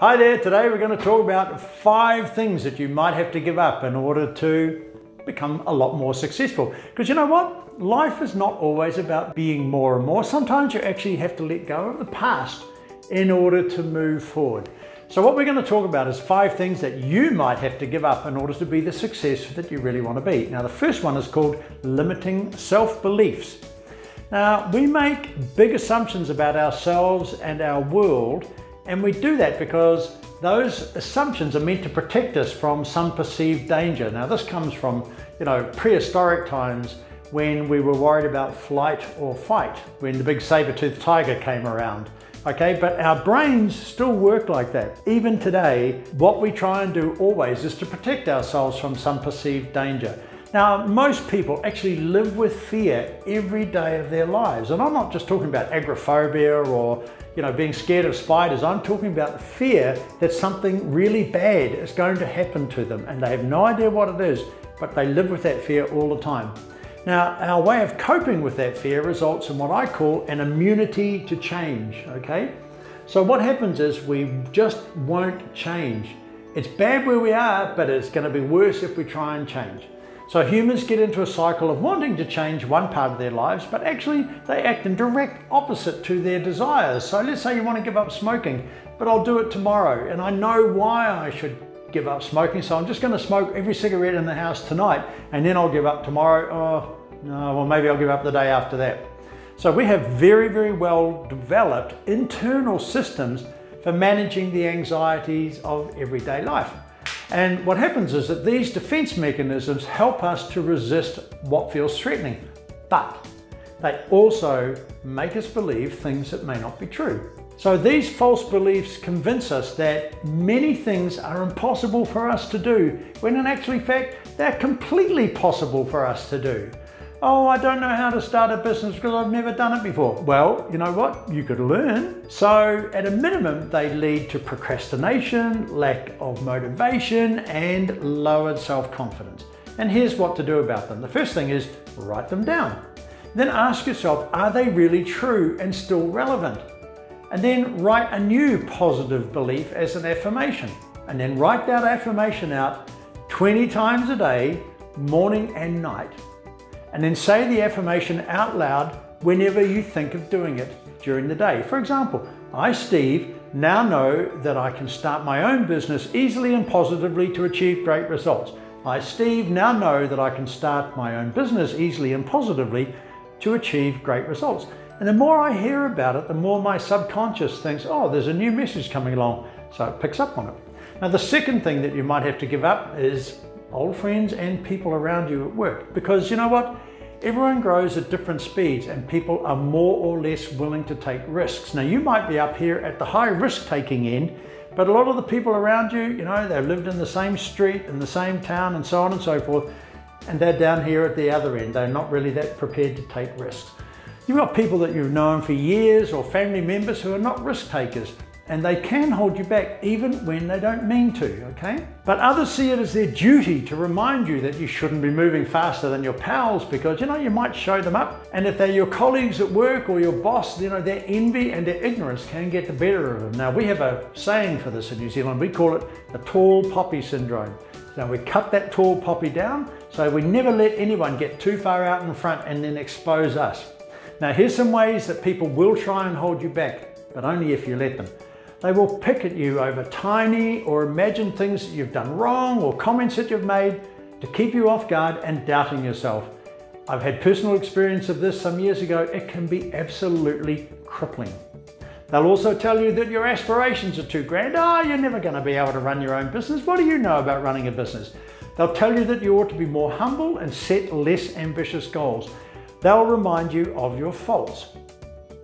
Hi there, today we're going to talk about 5 things that you might have to give up in order to become a lot more successful. Because you know what? Life is not always about being more and more. Sometimes you actually have to let go of the past in order to move forward. So what we're going to talk about is 5 things that you might have to give up in order to be the success that you really want to be. Now the first one is called limiting self-beliefs. Now we make big assumptions about ourselves and our world, and we do that because those assumptions are meant to protect us from some perceived danger. Now this comes from, prehistoric times when we were worried about flight or fight, when the big saber-toothed tiger came around. Okay, but our brains still work like that. Even today, what we try and do always is to protect ourselves from some perceived danger. Now, most people actually live with fear every day of their lives. And I'm not just talking about agoraphobia or being scared of spiders. I'm talking about the fear that something really bad is going to happen to them. And they have no idea what it is, but they live with that fear all the time. Now, our way of coping with that fear results in what I call an immunity to change, okay? So what happens is we just won't change. It's bad where we are, but it's going to be worse if we try and change. So humans get into a cycle of wanting to change one part of their lives, but actually they act in direct opposite to their desires. So let's say you want to give up smoking, but I'll do it tomorrow. And I know why I should give up smoking, so I'm just going to smoke every cigarette in the house tonight, and then I'll give up tomorrow. Oh, no, well maybe I'll give up the day after that. So we have very, very well developed internal systems for managing the anxieties of everyday life. And what happens is that these defense mechanisms help us to resist what feels threatening, but they also make us believe things that may not be true. So these false beliefs convince us that many things are impossible for us to do, when in actual fact, they're completely possible for us to do. Oh, I don't know how to start a business because I've never done it before. Well, you know what? You could learn. So at a minimum, they lead to procrastination, lack of motivation, and lowered self-confidence. And here's what to do about them. The first thing is write them down. Then ask yourself, are they really true and still relevant? And then write a new positive belief as an affirmation. And then write that affirmation out 20 times a day, morning and night. And then say the affirmation out loud whenever you think of doing it during the day. For example, I, Steve, now know that I can start my own business easily and positively to achieve great results. I, Steve, now know that I can start my own business easily and positively to achieve great results. And the more I hear about it, the more my subconscious thinks, oh, there's a new message coming along. So it picks up on it. Now, the second thing that you might have to give up is old friends and people around you at work. Because you know what? Everyone grows at different speeds and people are more or less willing to take risks. Now you might be up here at the high risk taking end, but a lot of the people around you, they've lived in the same street, in the same town and so on and so forth, and they're down here at the other end. They're not really that prepared to take risks. You've got people that you've known for years or family members who are not risk takers, and they can hold you back even when they don't mean to, okay? But others see it as their duty to remind you that you shouldn't be moving faster than your pals because, you might show them up. And if they're your colleagues at work or your boss, their envy and their ignorance can get the better of them. Now, we have a saying for this in New Zealand. We call it the tall poppy syndrome. So we cut that tall poppy down so we never let anyone get too far out in front and then expose us. Now, here's some ways that people will try and hold you back, but only if you let them. They will pick at you over tiny or imagined things that you've done wrong or comments that you've made to keep you off guard and doubting yourself. I've had personal experience of this some years ago. It can be absolutely crippling. They'll also tell you that your aspirations are too grand. Oh, you're never going to be able to run your own business. What do you know about running a business? They'll tell you that you ought to be more humble and set less ambitious goals. They'll remind you of your faults.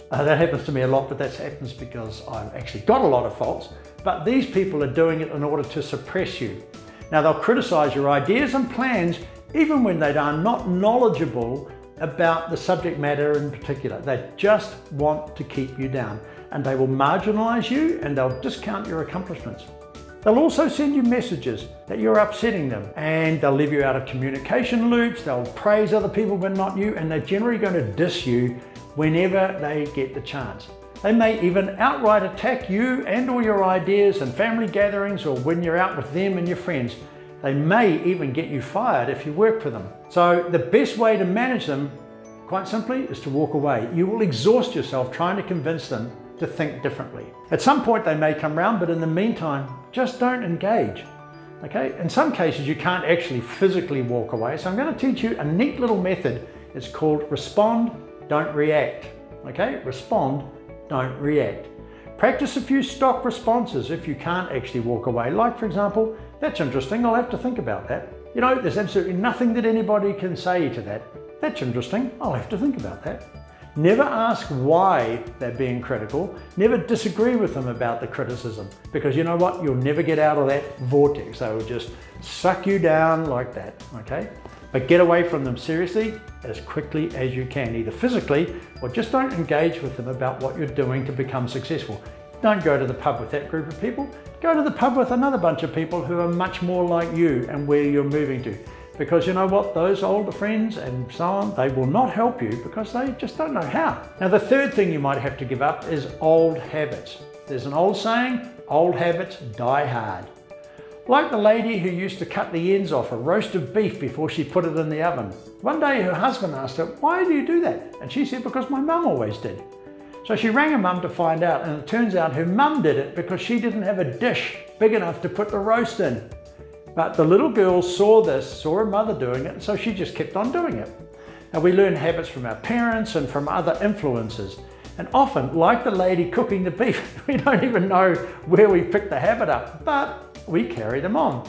That happens to me a lot, but that happens because I've actually got a lot of faults. But these people are doing it in order to suppress you. Now, they'll criticize your ideas and plans even when they are not knowledgeable about the subject matter in particular. They just want to keep you down, and they will marginalize you and they'll discount your accomplishments. They'll also send you messages that you're upsetting them, and they'll leave you out of communication loops. They'll praise other people but not you, and they're generally going to diss you whenever they get the chance. They may even outright attack you and all your ideas in family gatherings or when you're out with them and your friends. They may even get you fired if you work for them. So the best way to manage them, quite simply, is to walk away. You will exhaust yourself trying to convince them to think differently. At some point they may come round, but in the meantime, just don't engage. Okay? In some cases you can't actually physically walk away, so I'm going to teach you a neat little method. It's called respond, don't react. Okay? Respond, don't react. Practice a few stock responses if you can't actually walk away. Like, for example, that's interesting, I'll have to think about that. You know, there's absolutely nothing that anybody can say to that. That's interesting, I'll have to think about that. Never ask why they're being critical. Never disagree with them about the criticism, because you know what? You'll never get out of that vortex. They will just suck you down like that, okay? But get away from them seriously as quickly as you can, either physically or just don't engage with them about what you're doing to become successful. Don't go to the pub with that group of people. Go to the pub with another bunch of people who are much more like you and where you're moving to. Because you know what, those older friends and so on, they will not help you because they just don't know how. Now the third thing you might have to give up is old habits. There's an old saying, old habits die hard. Like the lady who used to cut the ends off a roast of beef before she put it in the oven. One day her husband asked her, why do you do that? And she said, because my mum always did. So she rang her mum to find out, and it turns out her mum did it because she didn't have a dish big enough to put the roast in. But the little girl saw this, saw her mother doing it, so she just kept on doing it. Now we learn habits from our parents and from other influences. And often, like the lady cooking the beef, we don't even know where we picked the habit up, but we carry them on.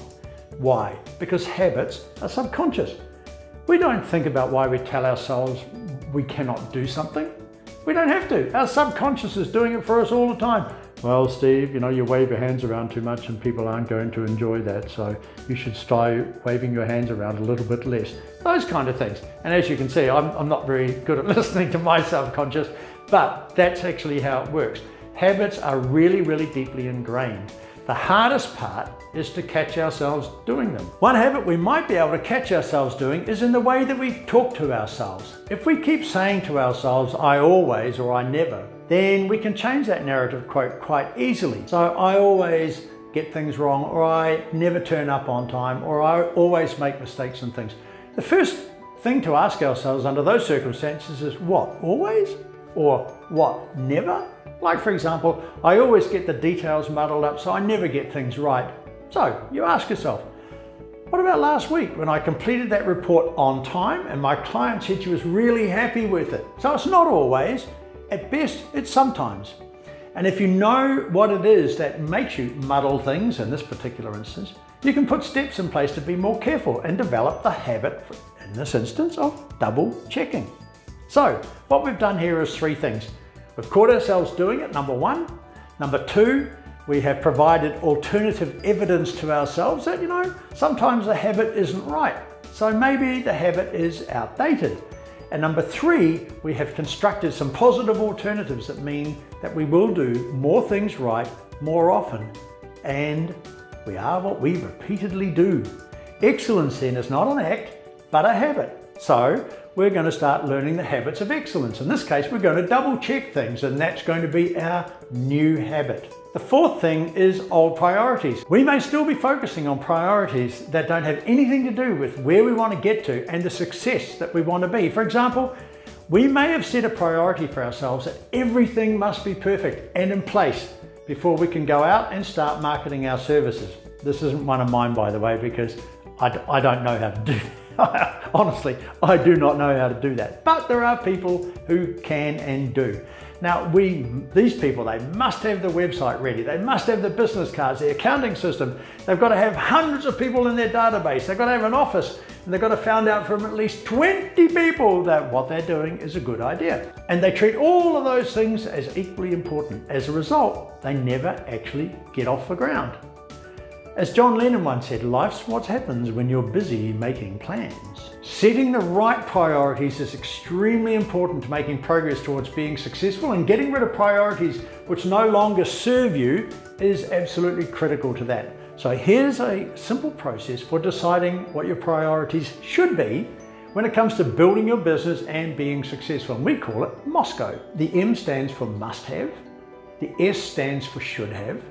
Why? Because habits are subconscious. We don't think about why we tell ourselves we cannot do something. We don't have to. Our subconscious is doing it for us all the time. Well, Steve, you know, you wave your hands around too much and people aren't going to enjoy that, so you should try waving your hands around a little bit less. Those kind of things. And as you can see, I'm not very good at listening to my subconscious, but that's actually how it works. Habits are really, really deeply ingrained. The hardest part is to catch ourselves doing them. One habit we might be able to catch ourselves doing is in the way that we talk to ourselves. If we keep saying to ourselves, I always or I never, then we can change that narrative quote quite easily. So I always get things wrong, or I never turn up on time, or I always make mistakes and things. The first thing to ask ourselves under those circumstances is what, always? Or what, never? Like for example, I always get the details muddled up, so I never get things right. So you ask yourself, what about last week when I completed that report on time and my client said she was really happy with it? So it's not always, at best it's sometimes. And if you know what it is that makes you muddle things in this particular instance, you can put steps in place to be more careful and develop the habit, in this instance, of double checking. So what we've done here is three things. We've caught ourselves doing it, number one. Number two, we have provided alternative evidence to ourselves that, you know, sometimes the habit isn't right. So maybe the habit is outdated. And number three, we have constructed some positive alternatives that mean that we will do more things right more often. And we are what we repeatedly do. Excellence then is not an act, but a habit. So we're going to start learning the habits of excellence. In this case, we're going to double check things, and that's going to be our new habit. The fourth thing is old priorities. We may still be focusing on priorities that don't have anything to do with where we want to get to and the success that we want to be. For example, we may have set a priority for ourselves that everything must be perfect and in place before we can go out and start marketing our services. This isn't one of mine, by the way, because I don't know how to do that. Honestly, I do not know how to do that. But there are people who can and do. Now, these people, they must have the website ready. They must have the business cards, the accounting system. They've got to have hundreds of people in their database. They've got to have an office, and they've got to find out from at least 20 people that what they're doing is a good idea. And they treat all of those things as equally important. As a result, they never actually get off the ground. As John Lennon once said, life's what happens when you're busy making plans. Setting the right priorities is extremely important to making progress towards being successful, and getting rid of priorities which no longer serve you is absolutely critical to that. So here's a simple process for deciding what your priorities should be when it comes to building your business and being successful. And we call it Moscow. The M stands for must have, the S stands for should have,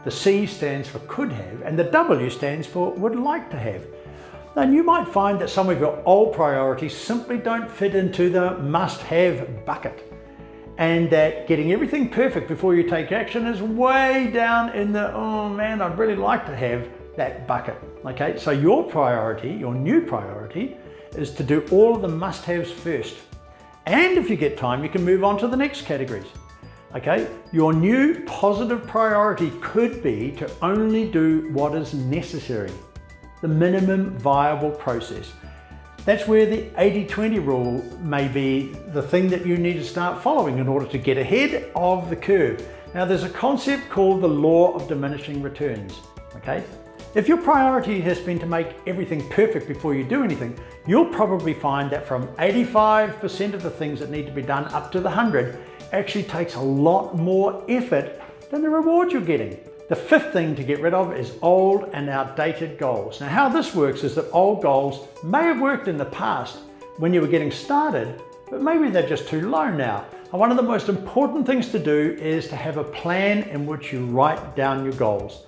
the C stands for could have, and the W stands for would like to have. Then you might find that some of your old priorities simply don't fit into the must-have bucket, and that getting everything perfect before you take action is way down in the, oh man, I'd really like to have that bucket. Okay, so your priority, your new priority, is to do all of the must-haves first. And if you get time, you can move on to the next categories. Okay, your new positive priority could be to only do what is necessary. The minimum viable process. That's where the 80-20 rule may be the thing that you need to start following in order to get ahead of the curve. Now there's a concept called the law of diminishing returns, okay? If your priority has been to make everything perfect before you do anything, you'll probably find that from 85% of the things that need to be done up to the 100 actually takes a lot more effort than the reward you're getting. The fifth thing to get rid of is old and outdated goals. Now how this works is that old goals may have worked in the past when you were getting started, but maybe they're just too low now. And one of the most important things to do is to have a plan in which you write down your goals.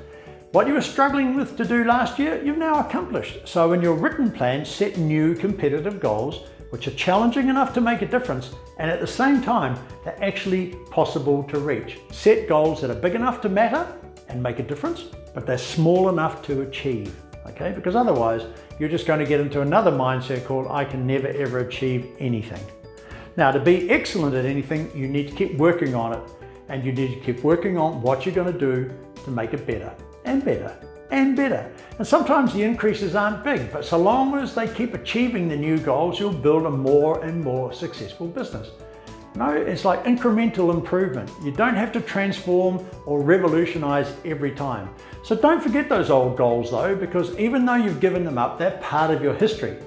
What you were struggling with to do last year, you've now accomplished. So in your written plan, set new competitive goals which are challenging enough to make a difference, and at the same time, they're actually possible to reach. Set goals that are big enough to matter and make a difference, but they're small enough to achieve, okay? Because otherwise, you're just going to get into another mindset called, I can never ever achieve anything. Now, to be excellent at anything, you need to keep working on it, and you need to keep working on what you're going to do to make it better and better and better. And sometimes the increases aren't big, but so long as they keep achieving the new goals, you'll build a more and more successful business. No, it's like incremental improvement. You don't have to transform or revolutionize every time. So don't forget those old goals though, because even though you've given them up, they're part of your history.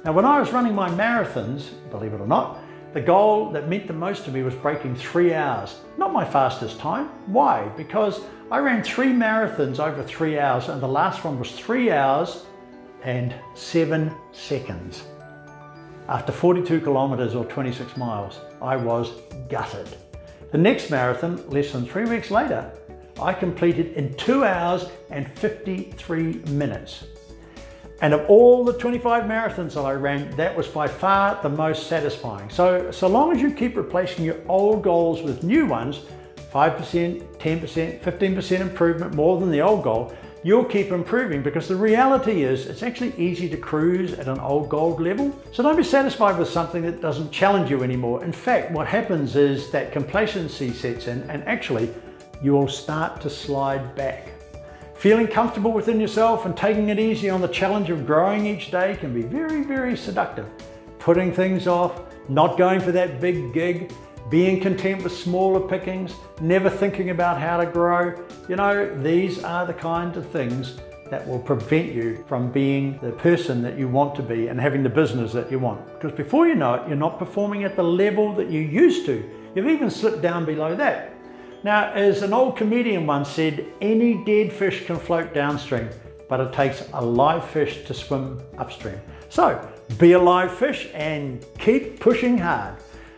Now, when I was running my marathons, believe it or not, the goal that meant the most to me was breaking 3 hours. Not my fastest time. Why? Because I ran 3 marathons over 3 hours, and the last one was 3 hours and 7 seconds. After 42 kilometers or 26 miles, I was gutted. The next marathon, less than 3 weeks later, I completed in 2 hours and 53 minutes. And of all the 25 marathons that I ran, that was by far the most satisfying. So long as you keep replacing your old goals with new ones, 5%, 10%, 15% improvement more than the old goal, you'll keep improving, because the reality is it's actually easy to cruise at an old goal level. So don't be satisfied with something that doesn't challenge you anymore. In fact, what happens is that complacency sets in, and actually you'll start to slide back. Feeling comfortable within yourself and taking it easy on the challenge of growing each day can be very, very seductive. Putting things off, not going for that big gig, being content with smaller pickings, never thinking about how to grow. You know, these are the kinds of things that will prevent you from being the person that you want to be and having the business that you want. Because before you know it, you're not performing at the level that you used to. You've even slipped down below that. Now, as an old comedian once said, any dead fish can float downstream, but it takes a live fish to swim upstream. So, be a live fish and keep pushing hard.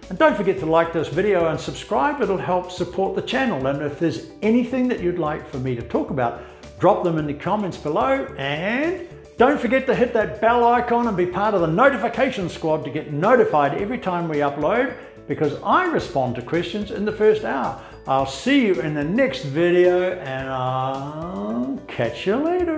And don't forget to like this video and subscribe. It'll help support the channel. And if there's anything that you'd like for me to talk about, drop them in the comments below. And don't forget to hit that bell icon and be part of the notification squad to get notified every time we upload, because I respond to questions in the first hour. I'll see you in the next video, and I'll catch you later.